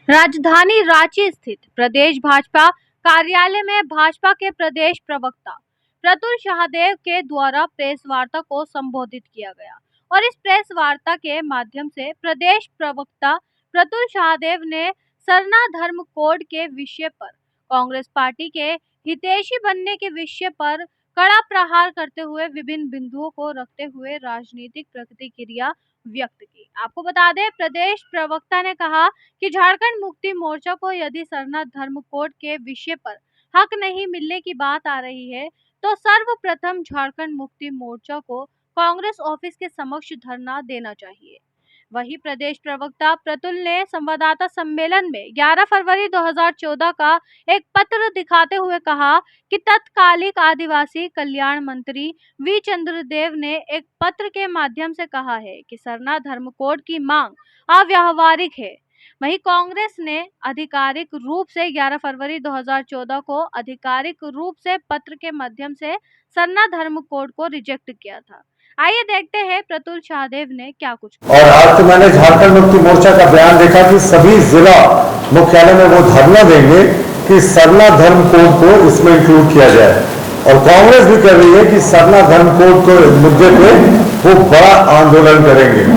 राजधानी रांची स्थित प्रदेश भाजपा कार्यालय में भाजपा के प्रदेश प्रवक्ता प्रतुल शाहदेव के द्वारा प्रेस वार्ता को संबोधित किया गया और इस प्रेस वार्ता के माध्यम से प्रदेश प्रवक्ता प्रतुल शाहदेव ने सरना धर्म कोड के विषय पर कांग्रेस पार्टी के हितैषी बनने के विषय पर कड़ा प्रहार करते हुए विभिन्न बिंदुओं को रखते हुए राजनीतिक प्रतिक्रिया व्यक्त की। आपको बता दें, प्रदेश प्रवक्ता ने कहा कि झारखंड मुक्ति मोर्चा को यदि सरना धर्म कोड के विषय पर हक नहीं मिलने की बात आ रही है तो सर्वप्रथम झारखंड मुक्ति मोर्चा को कांग्रेस ऑफिस के समक्ष धरना देना चाहिए। वहीं प्रदेश प्रवक्ता प्रतुल ने संवाददाता सम्मेलन में 11 फरवरी 2014 का एक पत्र दिखाते हुए कहा कि तत्कालिक आदिवासी कल्याण मंत्री वी चंद्रदेव ने एक पत्र के माध्यम से कहा है कि सरना धर्म कोड की मांग अव्यावहारिक है। वहीं कांग्रेस ने आधिकारिक रूप से 11 फरवरी 2014 को आधिकारिक रूप से पत्र के माध्यम से सरना धर्म कोड को रिजेक्ट किया था। आइए देखते हैं प्रतुल शाहदेव ने क्या कुछ कहा। और आज तो मैंने झारखंड मुक्ति मोर्चा का बयान देखा कि सभी जिला मुख्यालय में वो धरना देंगे कि सरना धर्म कोड को इसमें इंक्लूड किया जाए, और कांग्रेस भी कह रही है कि सरना धर्म कोड को मुद्दे पे वो बड़ा आंदोलन करेंगे।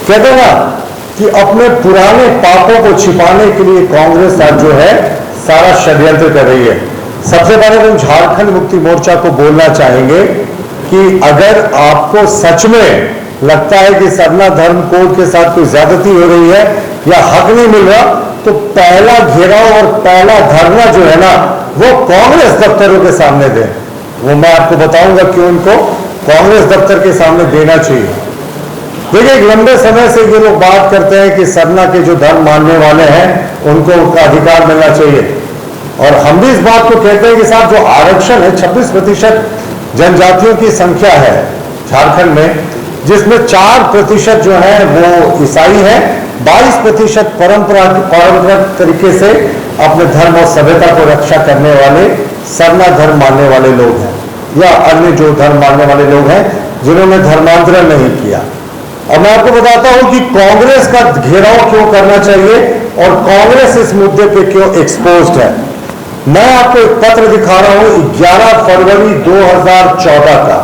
कहते ना कि अपने पुराने पापों को छिपाने के लिए कांग्रेस आज जो है सारा षड्यंत्र कर रही है। सबसे पहले हम झारखंड मुक्ति मोर्चा को बोलना चाहेंगे कि अगर आपको सच में लगता है कि सरना धर्म कोड के साथ कोई ज्यादती हो रही है या हक नहीं मिल रहा, तो पहला घेराव और पहला धरना जो है ना वो कांग्रेस दफ्तरों के सामने दें। वो मैं आपको बताऊंगा क्यों उनको कांग्रेस दफ्तर के सामने देना चाहिए। देखिए, एक लंबे समय से ये लोग बात करते हैं कि सरना के जो धर्म मानने वाले हैं उनको उनका अधिकार मिलना चाहिए, और हम भी इस बात को कहते हैं कि साहब जो आरक्षण है 26% जनजातियों की संख्या है झारखंड में, जिसमें 4% जो है वो ईसाई है, 22% परंपरागत तरीके से अपने धर्म और सभ्यता को रक्षा करने वाले सरना धर्म मानने वाले लोग हैं, या अन्य जो धर्म मानने वाले लोग हैं जिन्होंने धर्मांतरण नहीं किया। और मैं आपको बताता हूं कि कांग्रेस का घेराव क्यों करना चाहिए और कांग्रेस इस मुद्दे पे क्यों एक्सपोज्ड है। मैं आपको एक पत्र दिखा रहा हूं 11 फरवरी 2014 का।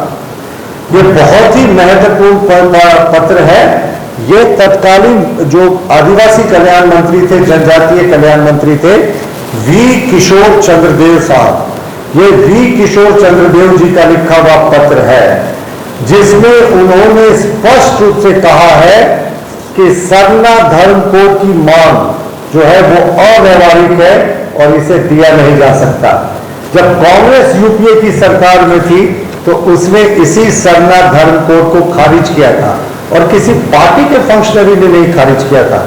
ये बहुत ही महत्वपूर्ण पत्र है। ये तत्कालीन जो आदिवासी कल्याण मंत्री थे, जनजातीय कल्याण मंत्री थे, वी किशोर चंद्रदेव साहब, ये वी किशोर चंद्रदेव जी का लिखा हुआ पत्र है, जिसमें उन्होंने स्पष्ट रूप से कहा है कि सरना धर्म कोड की मांग जो है वो अव्यावहारिक है और इसे दिया नहीं जा सकता। जब कांग्रेस यूपीए की सरकार में थी तो उसने इसी सरना धर्म कोड को खारिज किया था, और किसी पार्टी के फंक्शनरी ने नहीं खारिज किया था।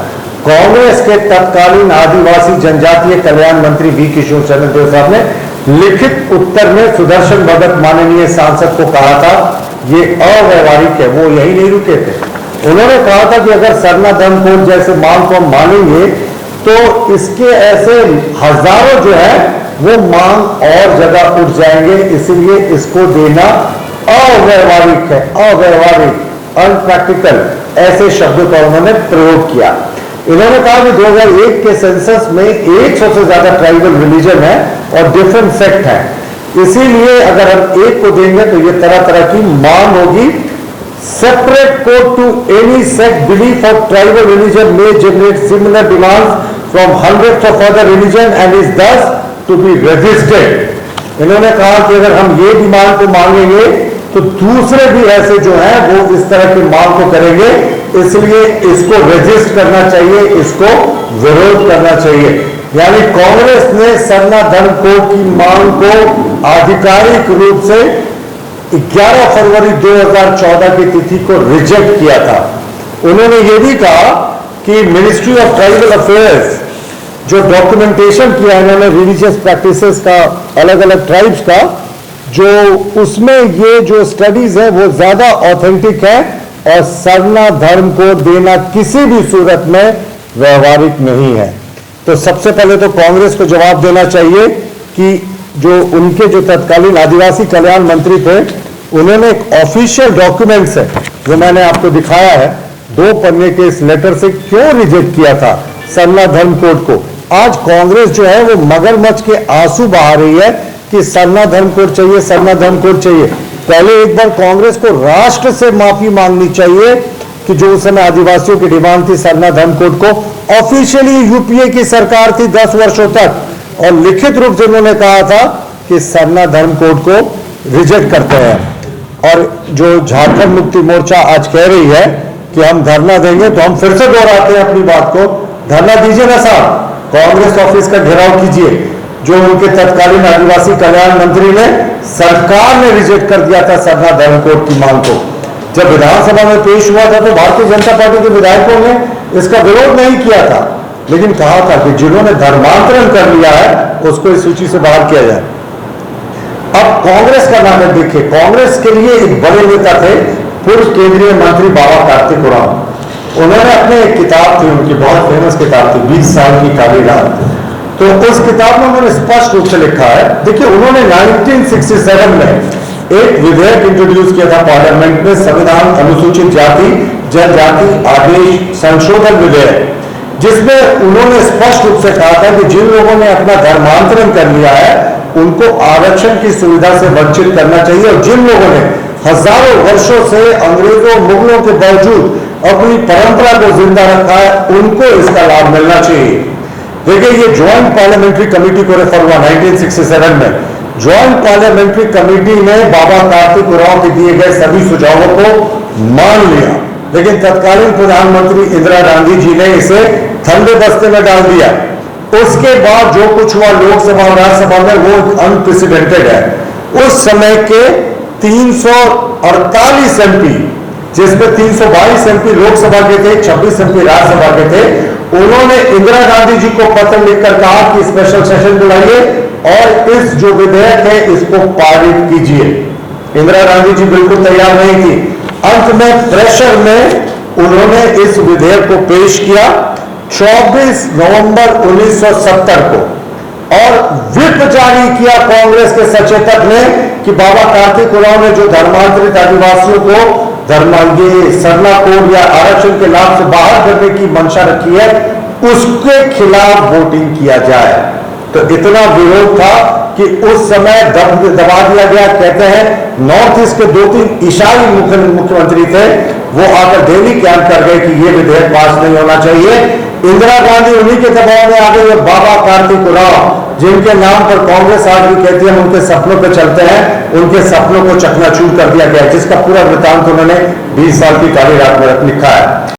कांग्रेस के तत्कालीन आदिवासी जनजातीय कल्याण मंत्री वी किशोर चंद्रदेव साहब ने लिखित उत्तर में सुदर्शन भगत माननीय सांसद को कहा था ये अव्यावहारिक है। वो यही नहीं रुके थे, उन्होंने कहा था कि अगर सरना धर्म कोड जैसे मांग को हम मानेंगे तो इसके ऐसे हजारों जो है वो मांग और जगह उठ जाएंगे, इसलिए इसको देना अव्यावहारिक है, अव्यावहारिक, अनप्रैक्टिकल, ऐसे शब्दों का उन्होंने प्रयोग किया। इन्होंने कहा कि 2001 के सेंसस में 100 से ज्यादा ट्राइबल रिलीजन है और डिफरेंट सेक्ट है, इसीलिए अगर हम एक को देंगे तो ये तरह तरह की मांग होगी। Separate code to any sect, belief or tribal religion may generate similar demands from hundreds of other religion and is thus to be resisted. इन्होंने कहा कि अगर हम ये डिमांड को मांगेंगे तो दूसरे भी ऐसे जो हैं वो इस तरह की मांग को करेंगे, इसलिए इसको रेजिस्ट करना चाहिए, इसको विरोध करना चाहिए। यानी कांग्रेस ने सरना धर्म कोड की मांग को आधिकारिक रूप से 11 फरवरी 2014 की तिथि को रिजेक्ट किया था। उन्होंने ये भी कहा कि मिनिस्ट्री ऑफ ट्राइबल अफेयर्स जो डॉक्यूमेंटेशन किया इन्होंने रिलीजियस प्रैक्टिसेस का, अलग अलग ट्राइब्स का, जो उसमें ये जो स्टडीज है वो ज्यादा ऑथेंटिक है और सरना धर्म को देना किसी भी सूरत में व्यवहारिक नहीं है। तो सबसे पहले तो कांग्रेस को जवाब देना चाहिए कि जो उनके जो तत्कालीन आदिवासी कल्याण मंत्री थे उन्होंने एक ऑफिशियल डॉक्यूमेंट से, जो मैंने आपको दिखाया है, 2 पन्ने के इस लेटर से क्यों रिजेक्ट किया था सरना धर्म कोड को। आज कांग्रेस जो है वो मगरमच्छ के आंसू बहा रही है कि सरना धर्म कोड चाहिए, सरना धर्म कोड चाहिए। पहले एक बार कांग्रेस को राष्ट्र से माफी मांगनी चाहिए कि जो उस समय आदिवासियों की डिमांड थी सरना धर्म कोड को। ऑफिशियली यूपीए की सरकार थी 10 वर्षों तक, और लिखित रूप से उन्होंने कहा था कि सरना धर्म कोड को रिजेक्ट करते हैं। और जो झारखंड मुक्ति मोर्चा आज कह रही है कि हम धरना देंगे, तो हम फिर से दोहराते हैं अपनी बात को, धरना दीजिए ना साहब, कांग्रेस ऑफिस का घेराव कीजिए। जो उनके तत्कालीन आदिवासी कल्याण मंत्री ने, सरकार ने रिजेक्ट कर दिया था सरना धर्म कोड की मांग को। जब विधानसभा में पेश हुआ था तो भारतीय जनता पार्टी के विधायकों ने इसका विरोध नहीं किया था, लेकिन कहा था कि जिन्होंने धर्मांतरण कर लिया है उसको इस सूची से बाहर किया जाए। अब कांग्रेस का नाम है, देखिए कांग्रेस के लिए एक बड़े नेता थे पूर्व केंद्रीय मंत्री बाबा कार्तिक उरांव। उन्होंने अपने एक किताब थी, उनकी बहुत फेमस किताब थी 20 साल की काली रात, तो उस किताब में उन्होंने स्पष्ट रूप से लिखा है। देखिए उन्होंने 1967 में एक विधेयक इंट्रोड्यूस किया था पार्लियामेंट में, संविधान अनुसूचित जाति जनजाति आदेश संशोधन विधेयक, जिसमें उन्होंने स्पष्ट रूप से कहा था कि जिन लोगों ने अपना धर्मांतरण कर लिया है उनको आरक्षण की सुविधा से वंचित करना चाहिए, और जिन लोगों ने हजारों वर्षों से अंग्रेजों मुगलों के बावजूद अपनी परंपरा को जिंदा रखा है उनको इसका लाभ मिलना चाहिए। देखिए ये ज्वाइंट पार्लियामेंट्री कमेटी को रेफर हुआ 1967 में। ज्वाइंट पार्लियामेंट्री कमेटी ने बाबा कार्तिक उरांव के दिए गए सभी सुझावों को मान लिया, लेकिन तत्कालीन प्रधानमंत्री इंदिरा गांधी जी ने इसे ठंडे बस्ते में डाल दिया। उसके बाद जो कुछ हुआ लोकसभा और राज्यसभा में वो अनप्रेसिडेंटेड है। उस समय के 348 एमपी, जिसमें 322 एमपी लोकसभा के थे, 26 एमपी राज्यसभा के थे, उन्होंने इंदिरा गांधी जी को पत्र लिखकर कहा कि स्पेशल सेशन बुलाइए और इस जो विधेयक है इसको पारित कीजिए। इंदिरा गांधी जी बिल्कुल तैयार नहीं थी। अंत में प्रेशर में उन्होंने इस विधेयक को पेश किया 24 नवंबर 1970 को, और व्हिप जारी किया कांग्रेस के सचेतक ने कि बाबा कार्तिक उरांव ने जो धर्मांतरित आदिवासियों को धर्मांगे सरना कोड या आरक्षण के लाभ से बाहर करने की मंशा रखी है उसके खिलाफ वोटिंग किया जाए। तो इतना विरोध था कि उस समय दबा दिया गया। कहते हैं नॉर्थ ईस्ट के 2-3 ईसाई मुख्यमंत्री थे, वो आकर दिल्ली कैंप कर गए कि ये विधेयक पास नहीं होना चाहिए। इंदिरा गांधी उन्हीं के दबाव में आ गई और बाबा कार्तिक उरांव, जिनके नाम पर कांग्रेस आज भी कहती है हम उनके सपनों पे चलते हैं, उनके सपनों को चकनाचूर कर दिया गया, जिसका पूरा वृतांत उन्होंने 20 साल की काली रात में लिखा है।